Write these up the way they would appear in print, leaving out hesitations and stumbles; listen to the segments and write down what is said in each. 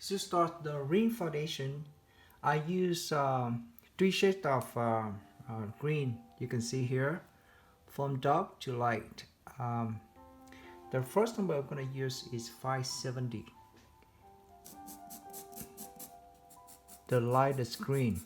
To start the ring foundation, I use three shades of green. You can see here, from dark to light. The first number I'm going to use is 570, the lightest green.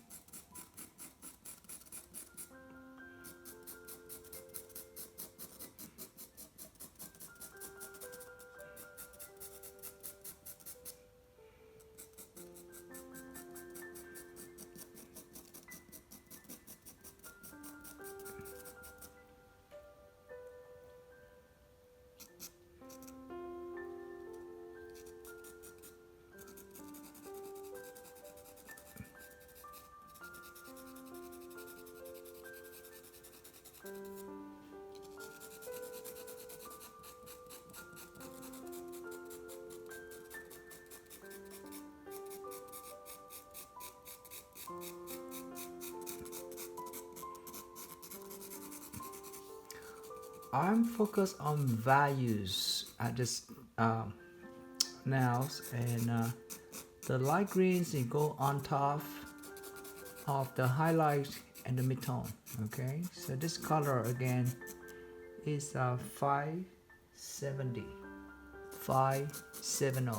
I'm focused on values at this now, and the light greens they go on top of the highlight and the midtone. Okay, so this color again is 570. 570.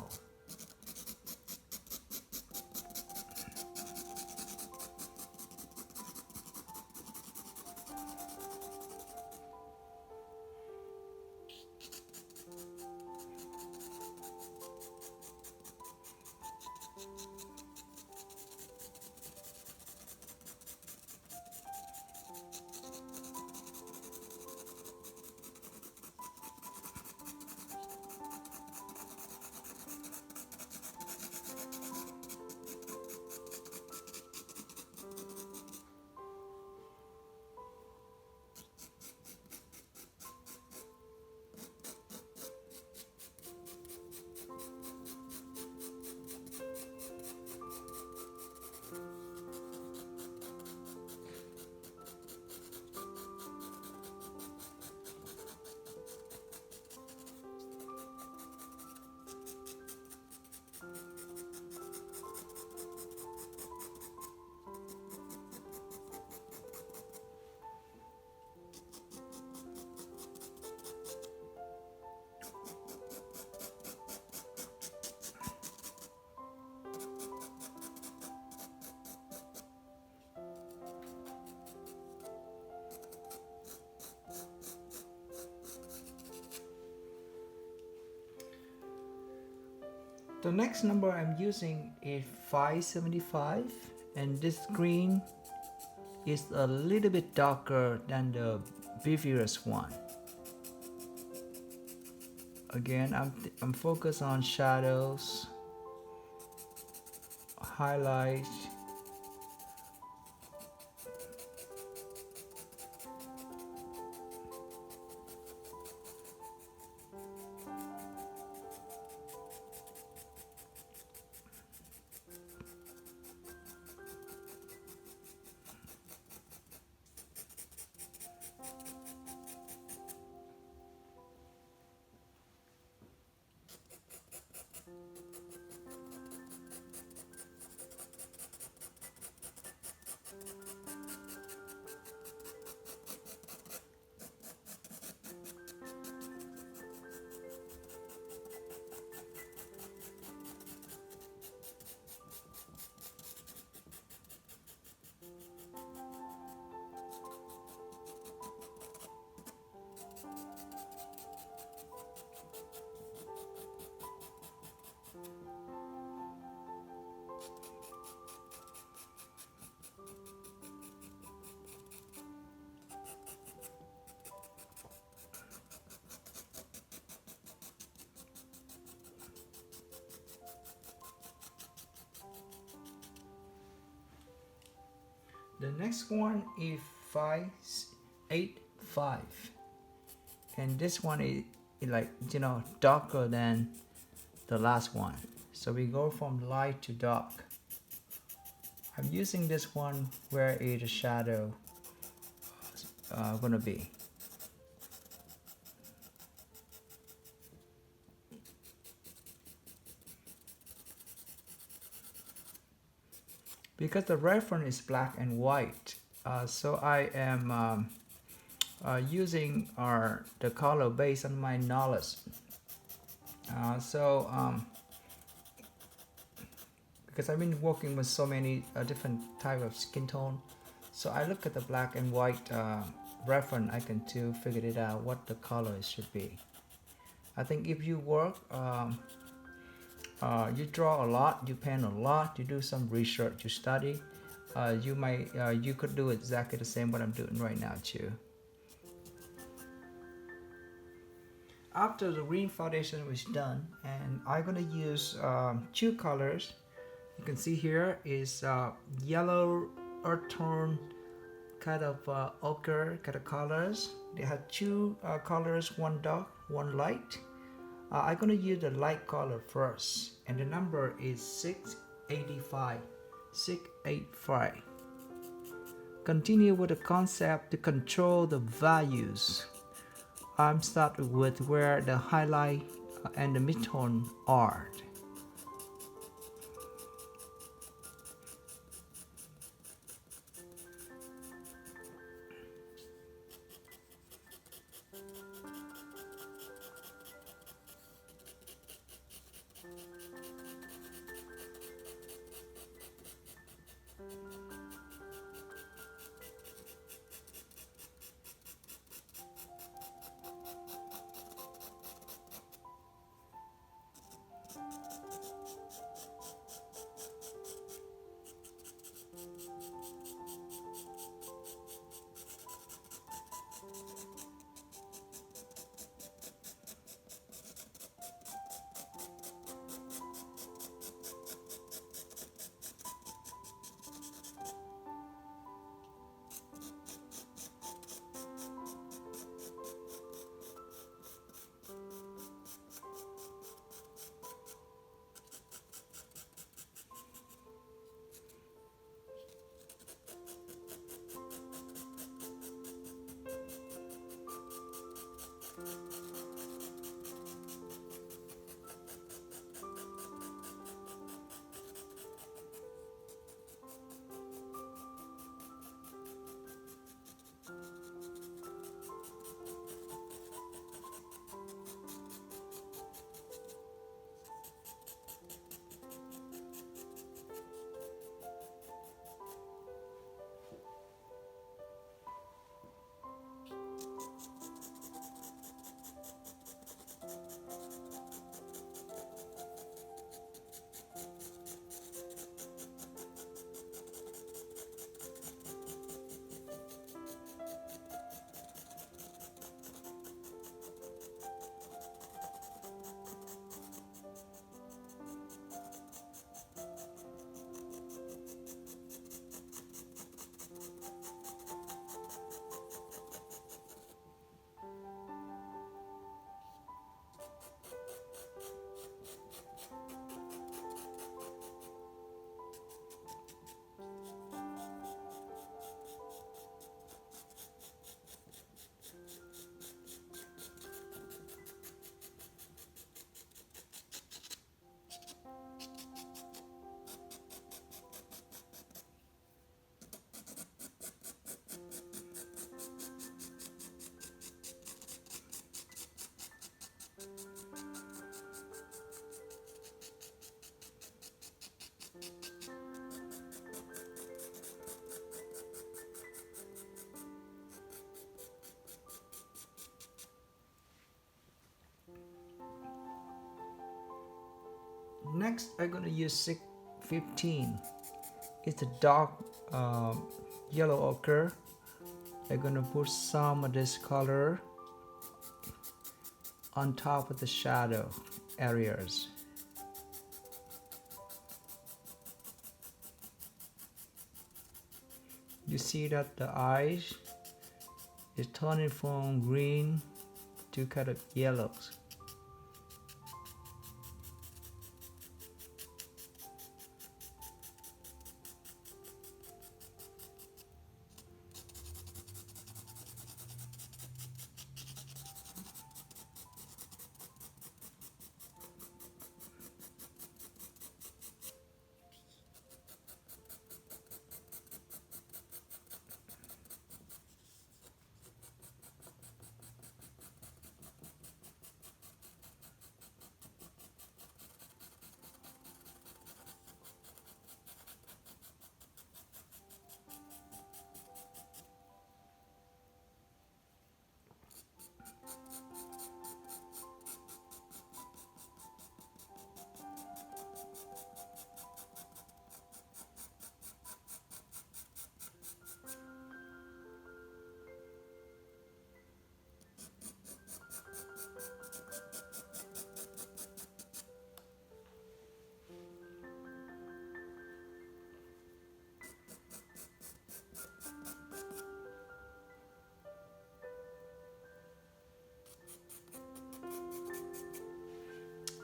The next number I'm using is 575, and this green is a little bit darker than the previous one. Again, I'm focused on shadows, highlights. The next one is 585, and this one is like darker than the last one. So we go from light to dark. I'm using this one where the shadow gonna be. because the reference is black and white, so I am using the color based on my knowledge. Because I've been working with so many different type of skin tone, so I look at the black and white reference, I can to figure it out what the color should be. I think if you work, you draw a lot, you paint a lot, you do some research, you study, you could do exactly the same what I'm doing right now too. After the green foundation was done, and I'm gonna use two colors. You can see here is yellow earth tone, kind of ochre kind of colors. They have two colors, one dark, one light. I'm gonna use the light color first, and the number is 685. 685. Continue with the concept to control the values. I'm starting with where the highlight and the midtone are. Next, I'm gonna use 615. It's a dark yellow ochre. I'm gonna put some of this color on top of the shadow areas. You see that the eyes is turning from green to kind of yellows.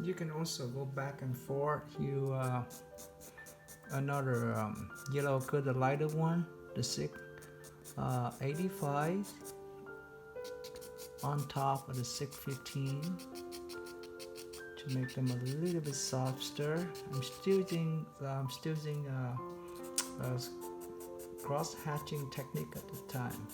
You can also go back and forth. You another yellow color, the lighter one, the 685 on top of the 615 to make them a little bit softer. I'm still using cross hatching technique at the time.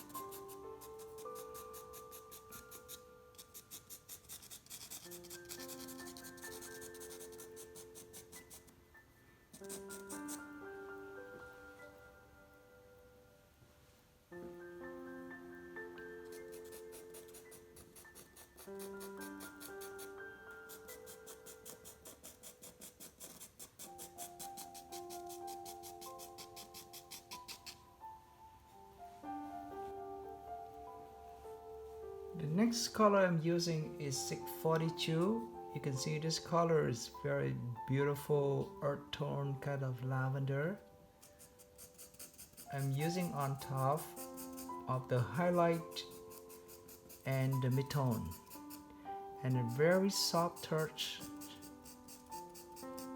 The next color I'm using is 642. You can see this color is very beautiful earth tone kind of lavender. I'm using on top of the highlight and the mid-tone, and a very soft touch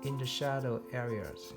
in the shadow areas.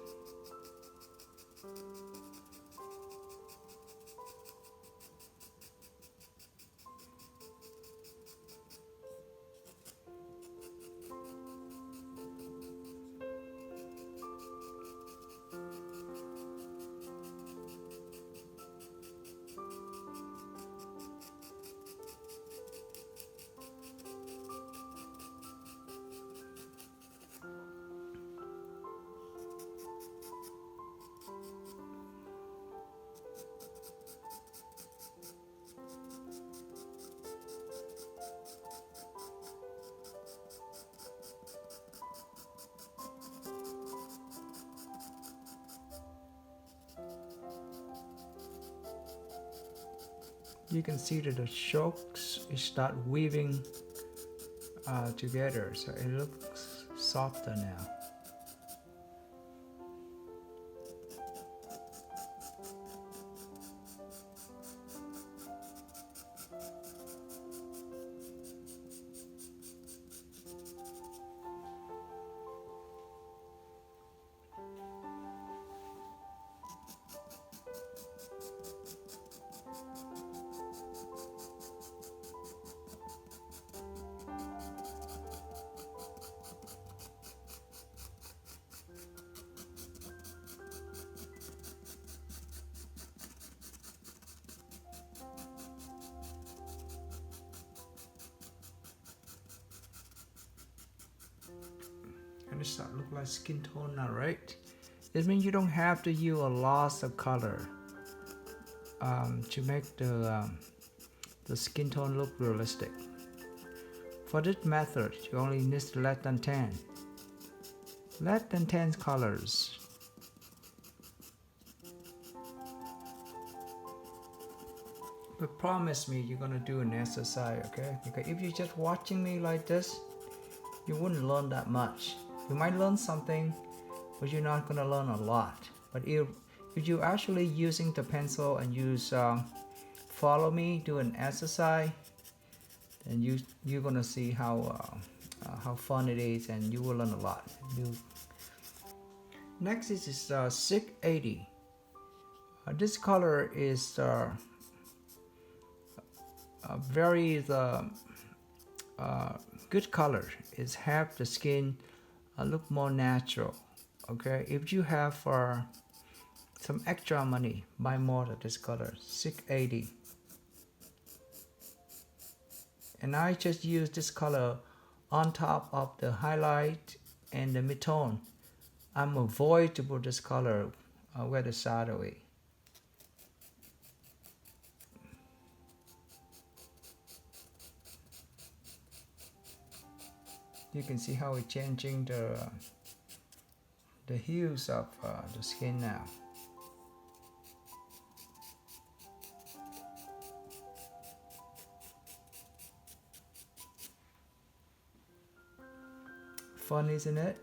You can see that the strokes start weaving together, so it looks softer now. And it start look like skin tone now, right? This means you don't have to use a lot of color to make the skin tone look realistic. For this method, you only need less than 10 colors. But promise me you're gonna do an exercise, okay? Because if you're just watching me like this, you wouldn't learn that much. You might learn something, but you're not gonna learn a lot. But if you're actually using the pencil and use follow me, do an exercise, then you're gonna see how fun it is, and you will learn a lot. Next is 680. This color is a very good color. It's have the skin look more natural. Okay, if you have some extra money, buy more of this color, 680. And I just use this color on top of the highlight and the mid-tone. I'm avoid to put this color where the shadow is. You can see how it's changing the hues of the skin now. Fun, isn't it?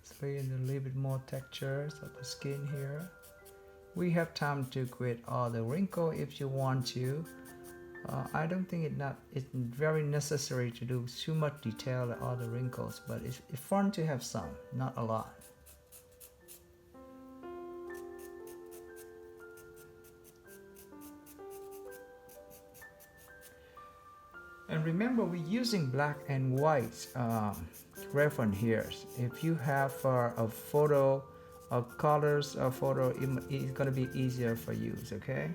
It's creating a little bit more textures of the skin here. We have time to create all the wrinkle if you want to. I don't think it's very necessary to do too much detail at all the wrinkles, but it's fun to have some, not a lot. And remember, we're using black and white reference here. If you have a photo of colors, a photo, it's gonna be easier for you. Okay.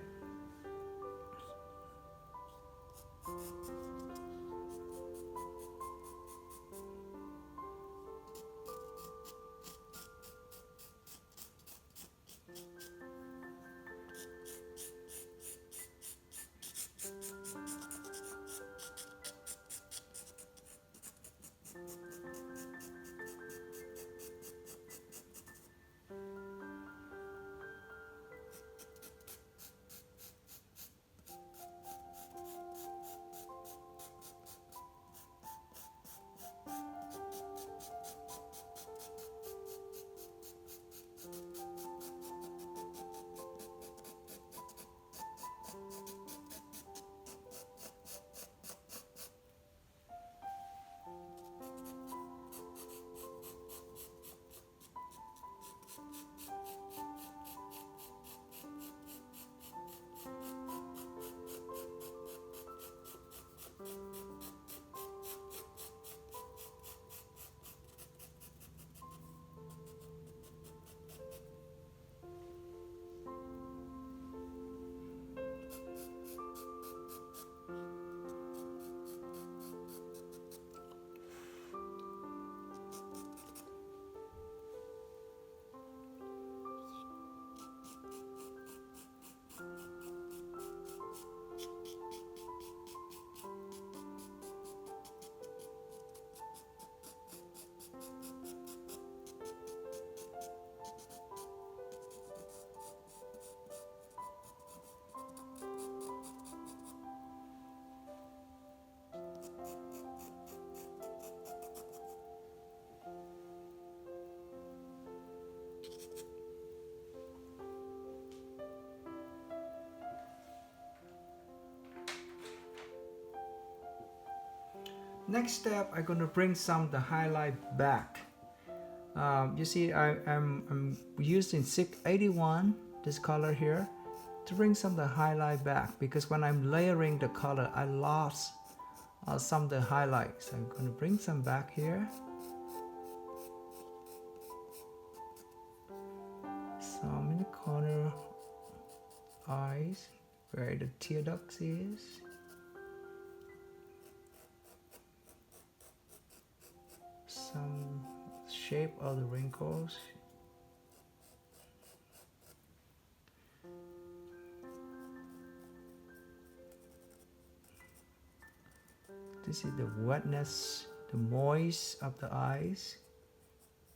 Next step, I'm gonna bring some of the highlight back. You see, I'm using 681, this color here, to bring some of the highlight back, because when I'm layering the color, I lost some of the highlights. I'm gonna bring some back here. Some in the corner eyes, where the tear ducts is. Some shape of the wrinkles. This is the wetness, the moist of the eyes.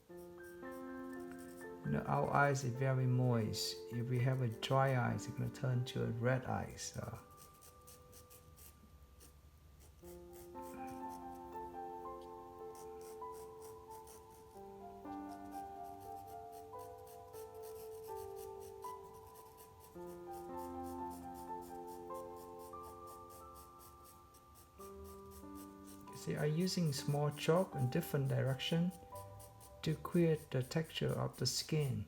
You know, our eyes is very moist. If we have a dry eye, it's going to turn to a red eye. So. See, I'm using small chalk in different direction to create the texture of the skin.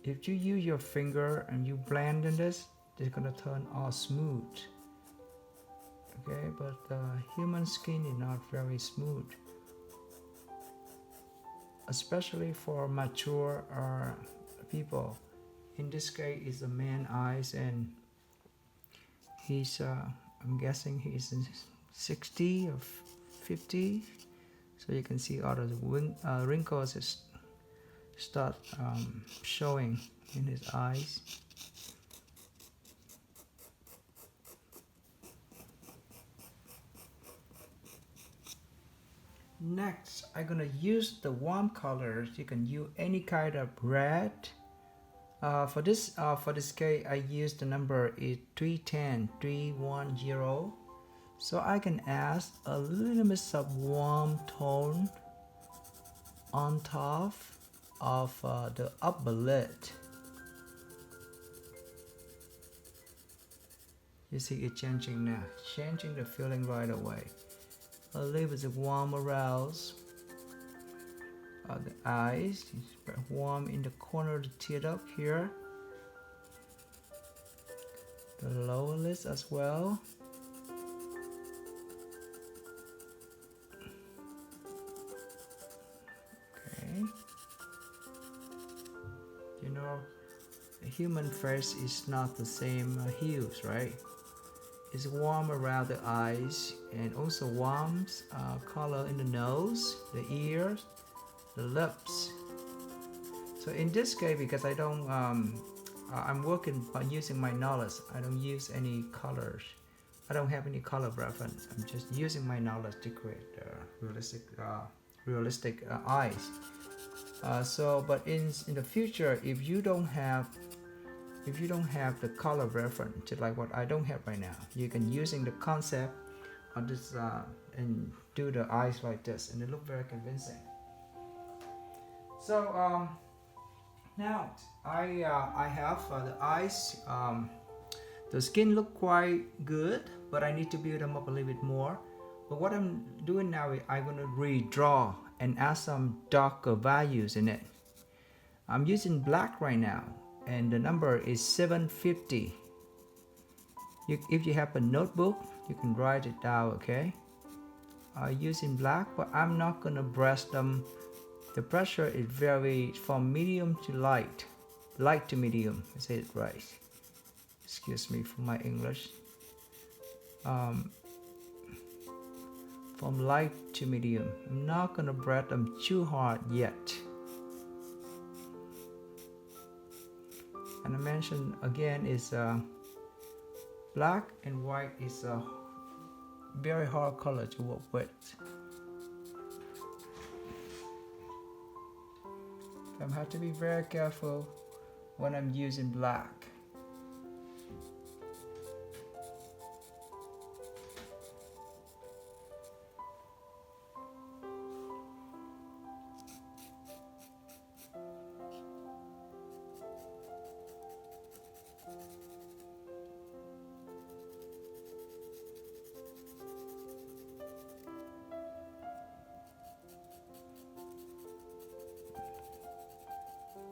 If you use your finger and you blend in this, it's gonna turn all smooth. Okay, but the human skin is not very smooth, especially for mature people. In this case, it's a man's eyes, and he's I'm guessing he's 60 or 50, so you can see all of the wrinkles start showing in his eyes. Next, I'm gonna use the warm colors. You can use any kind of red. For this case, I use the number is 310. So I can add a little bit of warm tone on top of the upper lid. You see it changing now, changing the feeling right away. A little bit warm aroused. The eyes, warm in the corner of the tear up here. The lower lids as well. Okay. You know, the human face is not the same hues, right? It's warm around the eyes and also warm color in the nose, the ears, the lips. So in this case, because I don't, I'm working by using my knowledge. I don't use any colors. I don't have any color reference. I'm just using my knowledge to create realistic eyes. But in the future, if you don't have the color reference, just like what I don't have right now, you can using the concept of this and do the eyes like this, and it look very convincing. So now I have the eyes. The skin look quite good, but I need to build them up a little bit more. But what I'm doing now is I'm going to redraw and add some darker values in it. I'm using black right now, and the number is 750. If you have a notebook, you can write it down, okay? I'm using black, but I'm not going to brush them. The pressure is very from medium to light to medium. I said it right. Excuse me for my English. From light to medium. I'm not gonna brush them too hard yet. And I mentioned again is black and white is a very hard color to work with. I have to be very careful when I'm using black.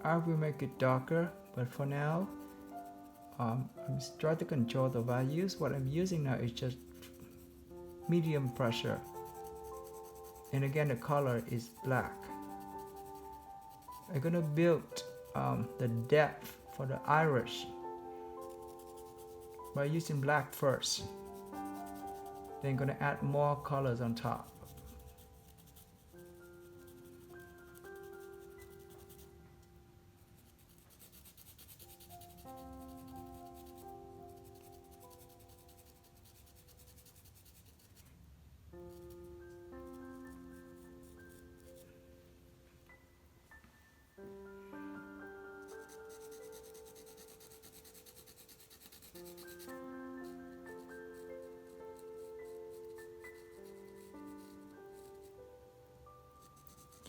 I will make it darker, but for now, I'm trying to control the values. What I'm using now is just medium pressure. And again, the color is black. I'm gonna build the depth for the iris by using black first. Then gonna add more colors on top.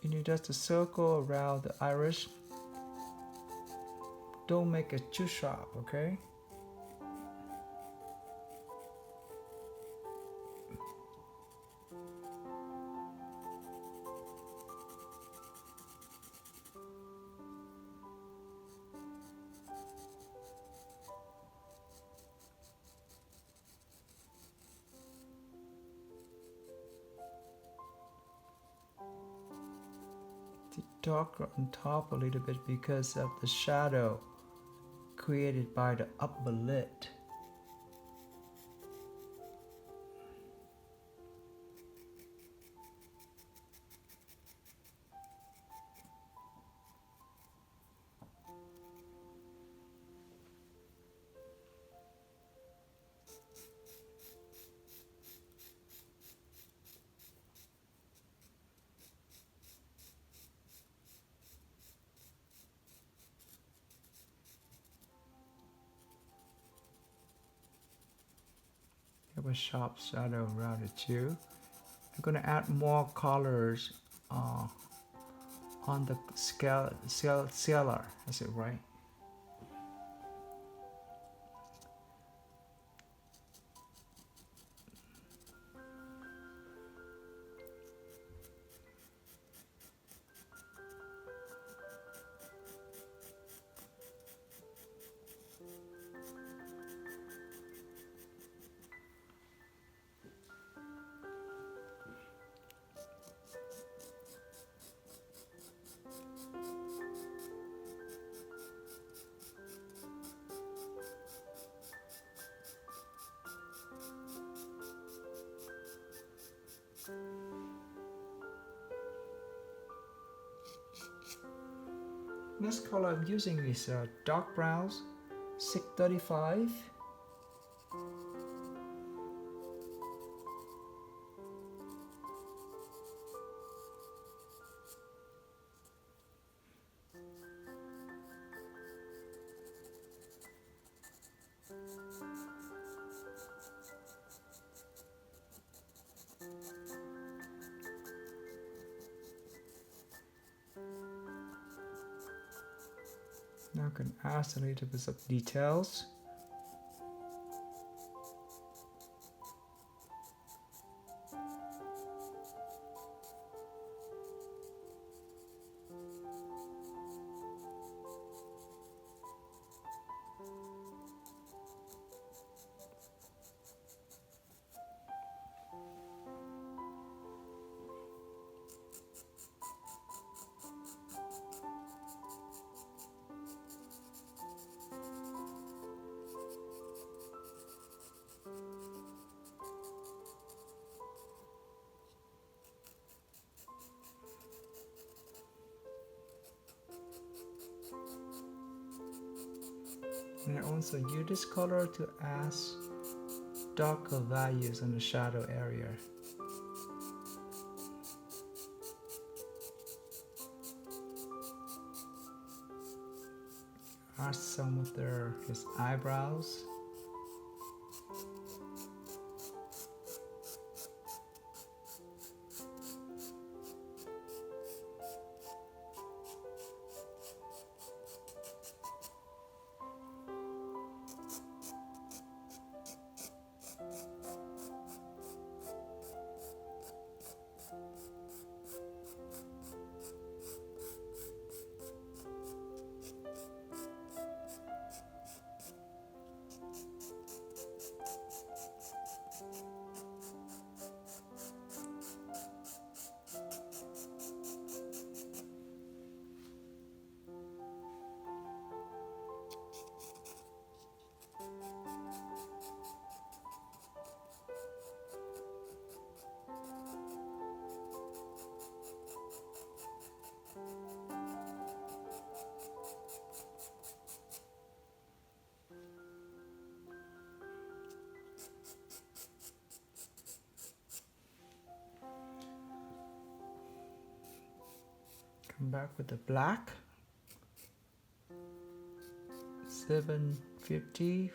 You need just a circle around the iris. Don't make it too sharp, okay? Darker on top a little bit because of the shadow created by the upper lid. Have a sharp shadow around it too. I'm going to add more colors on the scalar. Is it right? Next color I'm using is dark browns, 635. Now I can add a little bit of details. And I also use this color to add darker values in the shadow area. Add some of his eyebrows. Come back with the black. 750.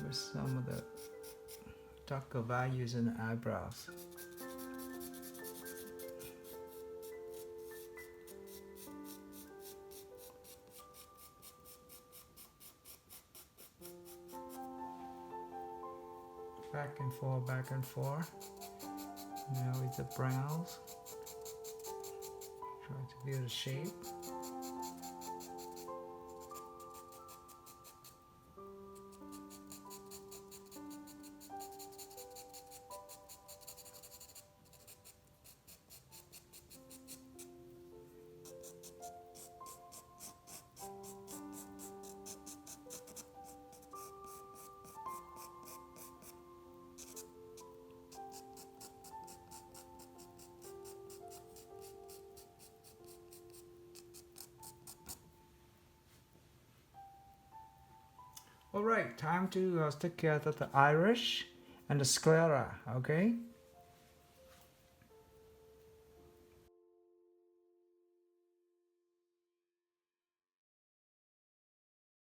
With some of the darker values in the eyebrows. Back and forth, back and forth. Now with the browns. Try to build a shape. Alright, time to take care of the iris and the sclera, okay?